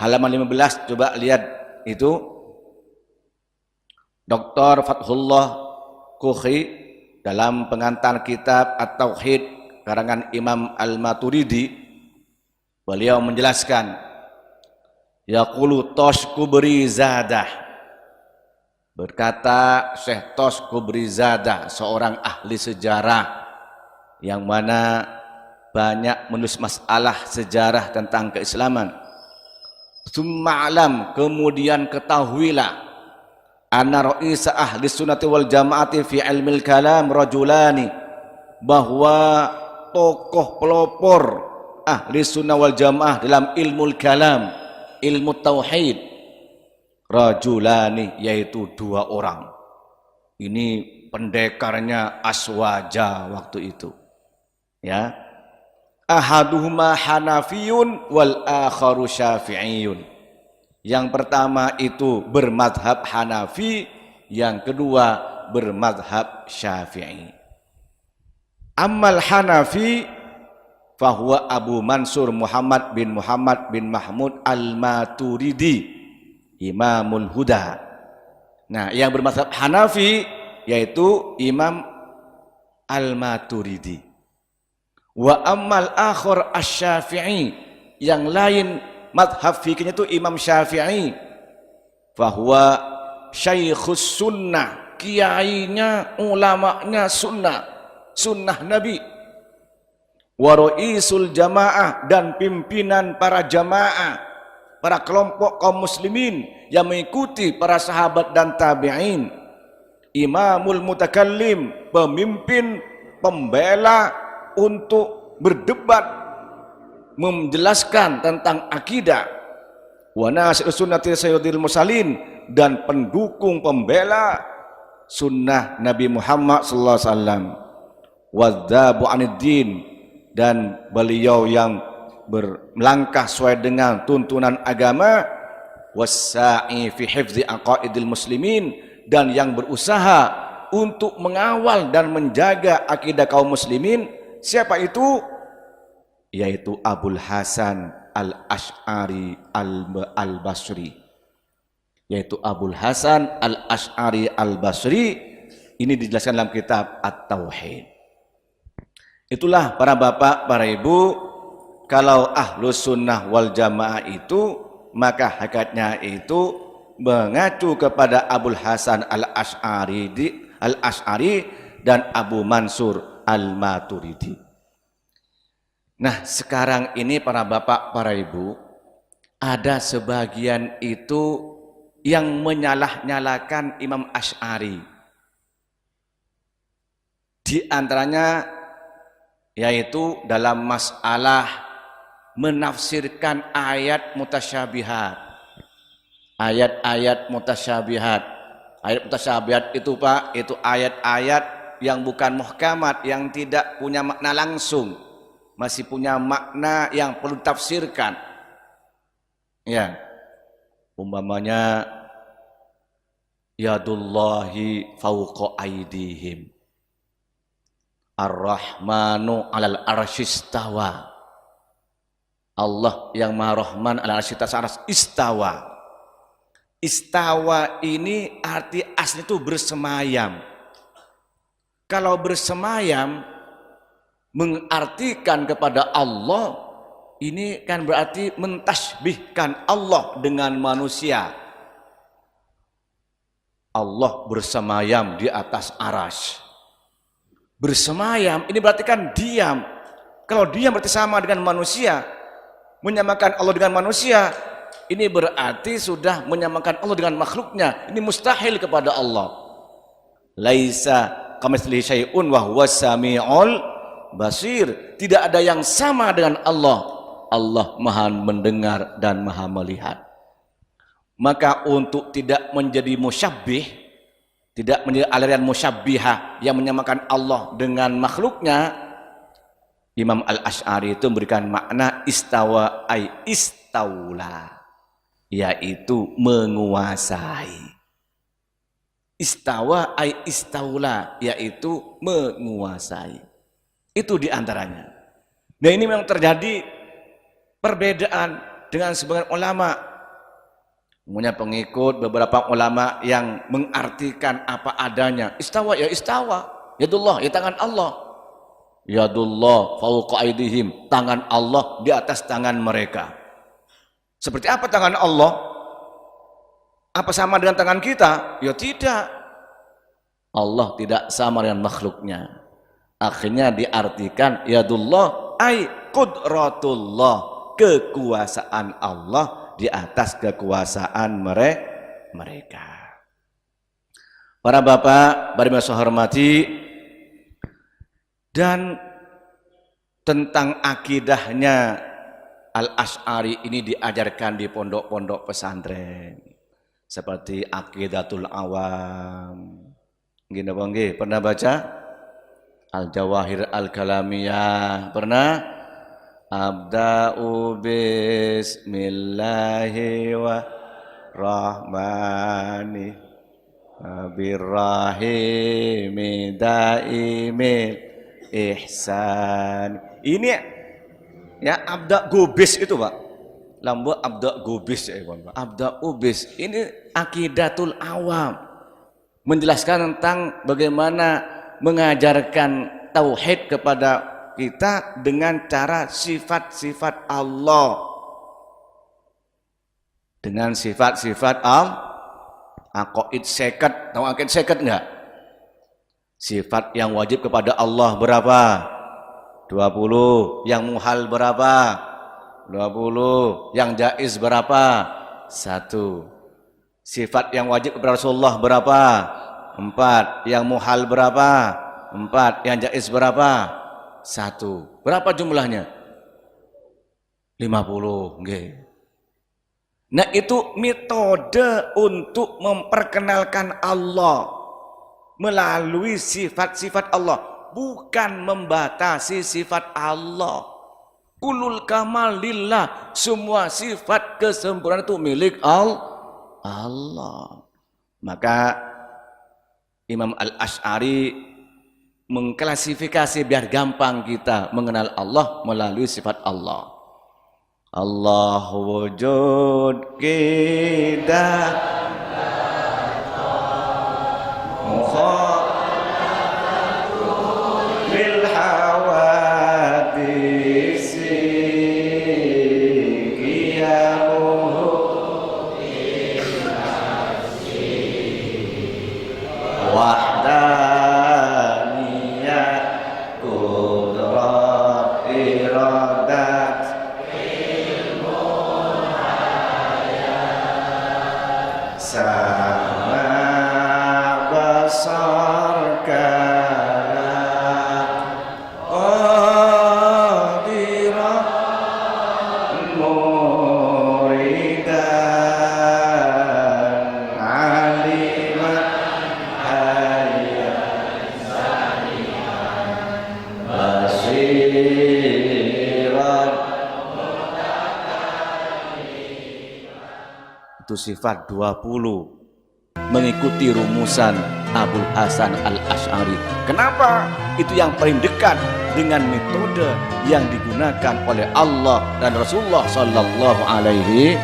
halaman 15 coba lihat itu Dr. Fathullah Kuhi dalam pengantar kitab At-Tauhid karangan Imam Al-Maturidi, beliau menjelaskan yaqulu Toshkubrizadah, berkata Syekh Toshkubrizadah, seorang ahli sejarah yang mana banyak menulis masalah sejarah tentang keislaman. Summa alam, kemudian ketahuilah, anna ra'isa ahli sunnati wal jamaati fi ilmil kalam rajulani, bahwa tokoh pelopor ahli sunnah wal jamaah dalam ilmu kalam, ilmu tauhid, rajulani, yaitu dua orang. Ini pendekarnya Aswaja waktu itu, ya. Ahaduhuma Hanafiyun wal akharu Syafi'iyun. Yang pertama itu bermadhab Hanafi, yang kedua bermadhab Syafi'i. Ammal Hanafi fahuwa Abu Mansur Muhammad bin Mahmud Al-Maturidi, Imamul Huda. Nah, yang bermadhab Hanafi yaitu Imam Al-Maturidi. Wa ammal akhir asy-Syafi'i, yang lain madhab fikihnya itu Imam Syafi'i, fahuwa syaikhus sunnah, kiainya, ulamanya sunnah Nabi, wa ra'isul jamaah, dan pimpinan para jamaah, para kelompok kaum muslimin yang mengikuti para sahabat dan tabi'in, imamul mutakallim, pemimpin pembela untuk berdebat menjelaskan tentang akidah, wa nasirus sunnati sayyidil mursalin, dan pendukung pembela sunnah Nabi Muhammad sallallahu alaihi wasallam, wadzabu aniddin, dan beliau yang melangkah sesuai dengan tuntunan agama, wassa'i fi hifzi aqaidil muslimin, dan yang berusaha untuk mengawal dan menjaga akidah kaum muslimin. Siapa itu? Yaitu Abul Hasan Al-Asy'ari Al-Basri, yaitu Abul Hasan Al-Asy'ari Al-Basri. Ini dijelaskan dalam kitab At-Tauhid. Itulah para bapak, para ibu, kalau ahlus sunnah wal jamaah itu, maka hakikatnya itu mengacu kepada Abul Hasan Al-Asy'ari dan Abu Mansur Al-Maturidi. Nah, sekarang ini para bapak, para ibu, ada sebagian itu yang menyalah-nyalakan Imam Asy'ari. Di antaranya yaitu dalam masalah menafsirkan ayat mutasyabihat. Ayat-ayat mutasyabihat. Ayat mutasyabihat itu Pak, itu ayat-ayat yang bukan muhkamat, yang tidak punya makna langsung, masih punya makna yang perlu tafsirkan. Ya, umpamanya yadullahi fauqa aydihim, ar-rahmanu alal arsyistawa, Allah yang maha rahman alal arsyistawa, istawa. Istawa ini arti asli itu bersemayam. Kalau bersemayam mengartikan kepada Allah, ini kan berarti mentasbihkan Allah dengan manusia. Allah bersemayam di atas arsy. Bersemayam ini berarti kan diam. Kalau diam berarti sama dengan manusia. Menyamakan Allah dengan manusia, ini berarti sudah menyamakan Allah dengan makhluknya. Ini mustahil kepada Allah. Laisa kamitslihi syai'un wa huwas samiul basir. Tidak ada yang sama dengan Allah. Allah Maha mendengar dan Maha melihat. Maka untuk tidak menjadi musyabbih, tidak menjadi aliran musyabbihah yang menyamakan Allah dengan makhluknya, Imam Al-Asy'ari itu memberikan makna istawa ay istaula, yaitu menguasai. Istawa ay istaula, yaitu menguasai. Itu diantaranya. Nah, ini memang terjadi perbedaan dengan sebagian ulama Punya pengikut beberapa ulama yang mengartikan apa adanya. Istawa ya istawa. Yadullah ya tangan Allah. Yadullah fauqa aydihim, tangan Allah di atas tangan mereka. Seperti apa tangan Allah? Apa sama dengan tangan kita? Ya tidak. Allah tidak sama dengan makhluknya. Akhirnya diartikan yadullah ay qudratullah, kekuasaan Allah di atas kekuasaan mereka. Para bapak, para ibu saya hormati, dan tentang akidahnya Al-Asy'ari ini diajarkan di pondok-pondok pesantren seperti Aqidatul Awam. Gini apa nggih? Pernah baca Al-Jawahir Al-Kalamiyah? Pernah? Abda'u bismillahi wa rahmani birrahimi daimil ihsan. Ini ya abda gubis itu Pak. Lambu abda gubis ya Pak. Abda ubis. Ini Aqidatul Awam. Menjelaskan tentang bagaimana mengajarkan tauhid kepada kita dengan cara sifat-sifat Allah. Dengan sifat-sifat aqaid seket. Tahu aqaid seket enggak? Sifat yang wajib kepada Allah berapa? 20. Yang muhal berapa? 20. Yang jaiz berapa? 1. Sifat yang wajib kepada Rasulullah berapa? 4. Yang muhal berapa? 4. Yang jaiz berapa? 1. Berapa jumlahnya? 50. Okay. Nah itu metode untuk memperkenalkan Allah melalui sifat-sifat Allah, bukan membatasi sifat Allah. Kulul kamal lillah, semua sifat kesempurnaan itu milik Allah. Maka Imam Al-Asy'ari mengklasifikasi biar gampang kita mengenal Allah melalui sifat Allah. Allah wujud kita lil hawadisi qiyamuhu wahdaniyah qudrat iradat ilmun hayat sama basar kalam qadirah muridan aliman hayat basiran. Itu sifat 20 mengikuti rumusan Abul Hasan Al-Asy'ari. Kenapa? Itu yang paling dekat dengan metode yang digunakan oleh Allah dan Rasulullah sallallahu alaihi